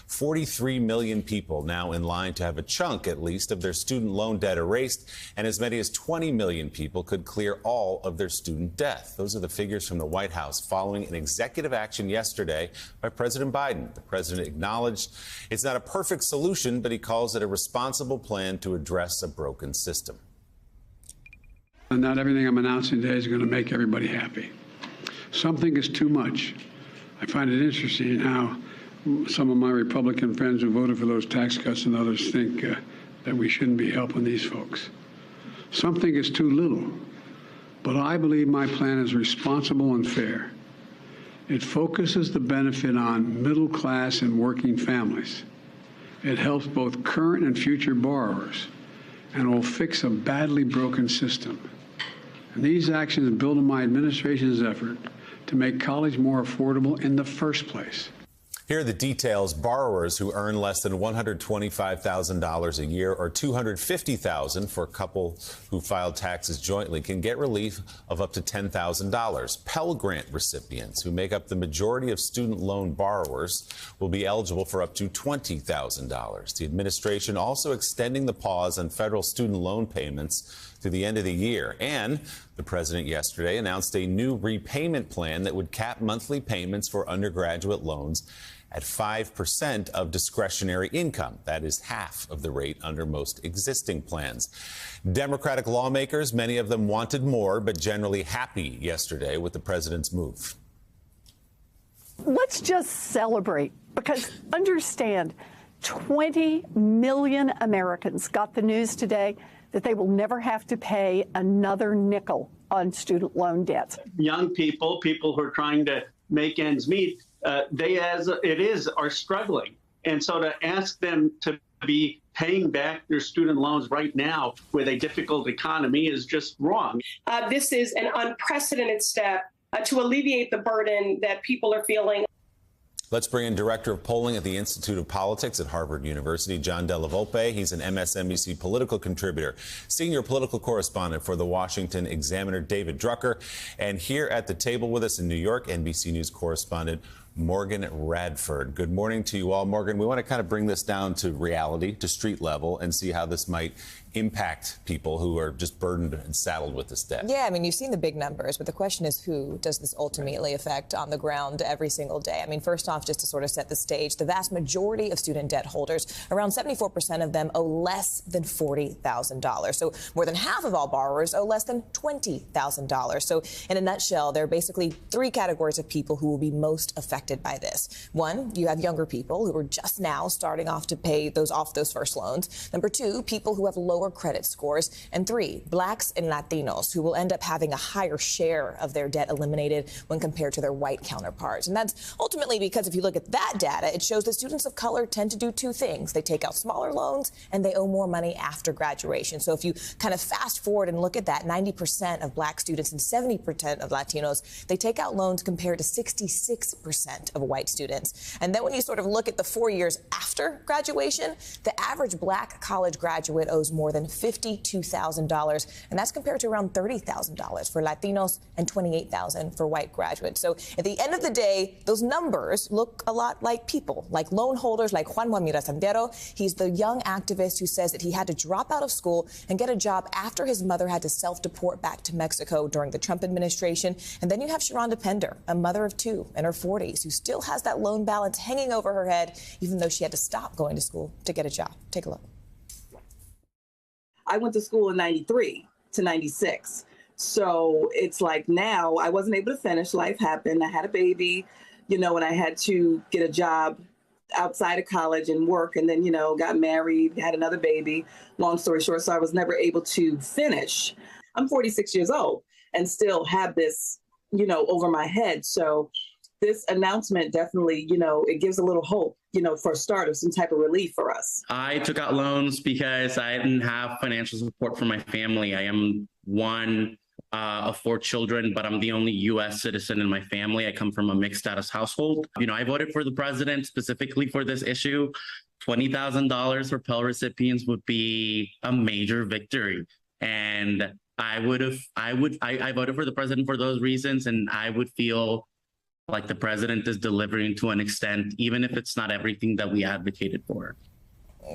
43 million people now in line to have a chunk, at least, of their student loan debt erased, and as many as 20 million people could clear all of their student debt. Those are the figures from the White House following an executive action yesterday by President Biden. The president acknowledged it's not a perfect solution, but he calls it a responsible plan to address a broken system. And not everything I'm announcing today is going to make everybody happy. Something is too much. I find it interesting how some of my Republican friends who voted for those tax cuts and others think that we shouldn't be helping these folks. Something is too little, but I believe my plan is responsible and fair. It focuses the benefit on middle class and working families. It helps both current and future borrowers, and will fix a badly broken system. And these actions build on my administration's effort to make college more affordable in the first place. Here are the details. Borrowers who earn less than $125,000 a year or $250,000 for a couple who filed taxes jointly can get relief of up to $10,000. Pell Grant recipients who make up the majority of student loan borrowers will be eligible for up to $20,000. The administration also extending the pause on federal student loan payments through the end of the year. And the president yesterday announced a new repayment plan that would cap monthly payments for undergraduate loans at 5% of discretionary income. That is half of the rate under most existing plans. Democratic lawmakers, many of them wanted more, but generally happy yesterday with the president's move. Let's just celebrate, because understand, 20 million Americans got the news today that they will never have to pay another nickel on student loan debts. Young people, people who are trying to make ends meet, they, as it is, are struggling. And so to ask them to be paying back their student loans right now with a difficult economy is just wrong. This is an unprecedented step to alleviate the burden that people are feeling. Let's bring in Director of Polling at the Institute of Politics at Harvard University, John Della Volpe. He's an MSNBC political contributor, senior political correspondent for the Washington Examiner, David Drucker, and here at the table with us in New York, NBC News correspondent Morgan Radford. Good morning to you all. Morgan, we want to kind of bring this down to reality, to street level, and see how this might impact people who are just burdened and saddled with this debt. Yeah, I mean, you've seen the big numbers, but the question is, who does this ultimately affect on the ground every single day? I mean, first off, just to sort of set the stage, the vast majority of student debt holders, around 74% of them, owe less than $40,000. So more than half of all borrowers owe less than $20,000. So in a nutshell, there are basically three categories of people who will be most affected by this. One, you have younger people who are just now starting off to pay those first loans. Number two, people who have lower credit scores. And three, blacks and Latinos, who will end up having a higher share of their debt eliminated when compared to their white counterparts. And that's ultimately because if you look at that data, it shows that students of color tend to do two things. They take out smaller loans and they owe more money after graduation. So if you kind of fast forward and look at that, 90% of black students and 70% of Latinos, they take out loans compared to 66% of white students. And then when you sort of look at the 4 years after graduation, the average black college graduate owes more than $52,000, and that's compared to around $30,000 for Latinos and $28,000 for white graduates. So at the end of the day, those numbers look a lot like people, like loan holders, like Juan Mira Sandero. He's the young activist who says that he had to drop out of school and get a job after his mother had to self-deport back to Mexico during the Trump administration. And then you have Sharonda Pender, a mother of two in her 40s, who still has that loan balance hanging over her head, even though she had to stop going to school to get a job. Take a look. I went to school in 93 to 96. So it's like now I wasn't able to finish. Life happened. I had a baby, and I had to get a job outside of college and work. And then, got married, had another baby. Long story short, so I was never able to finish. I'm 46 years old and still have this, over my head. So this announcement definitely, it gives a little hope, for a start of some type of relief for us. I took out loans because I didn't have financial support for my family. I am one of four children, but I'm the only U.S. citizen in my family. I come from a mixed status household. I voted for the president specifically for this issue. $20,000 for Pell recipients would be a major victory. And I voted for the president for those reasons, and I would feel like the president is delivering to an extent, even if it's not everything that we advocated for.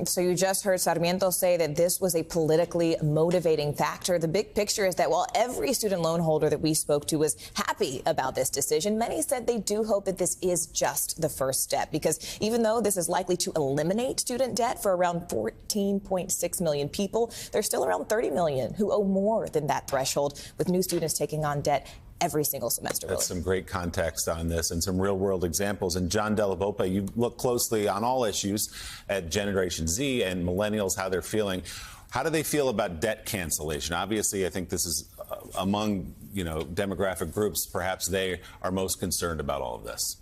So you just heard Sarmiento say that this was a politically motivating factor. The big picture is that while every student loan holder that we spoke to was happy about this decision, many said they do hope that this is just the first step, because even though this is likely to eliminate student debt for around 14.6 million people, there's still around 30 million who owe more than that threshold, with new students taking on debt every single semester. That's some great context on this and some real-world examples. And John Della Volpe, you look closely on all issues at Generation Z and millennials, how they're feeling. How do they feel about debt cancellation? Obviously, I think this is among, demographic groups, perhaps they are most concerned about all of this.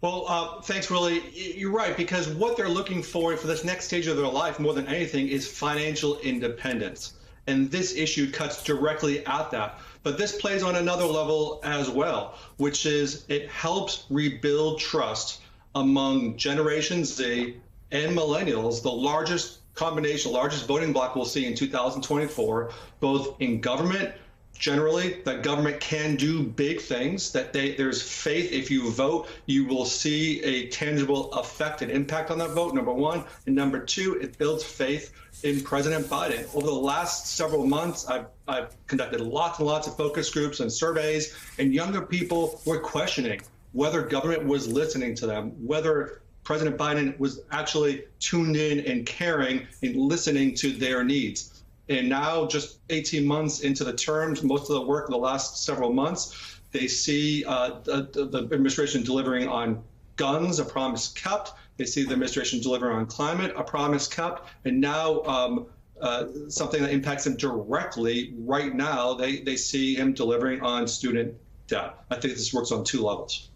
Well, thanks, Willie. You're right, because what they're looking for this next stage of their life more than anything is financial independence. And this issue cuts directly at that. But this plays on another level as well, which is it helps rebuild trust among Generation Z and millennials, the largest combination, largest voting bloc we'll see in 2024, both in government, generally, that government can do big things, that there's faith. If you vote, you will see a tangible effect and impact on that vote, number one. And number two, it builds faith in President Biden. Over the last several months, I've conducted lots and lots of focus groups and surveys, and younger people were questioning whether government was listening to them, whether President Biden was actually tuned in and caring and listening to their needs. And now, just 18 months into the terms, most of the work of the last several months, they see the administration delivering on guns, a promise kept. They see the administration delivering on climate, a promise kept. And now something that impacts them directly right now, they see him delivering on student debt. I think this works on two levels.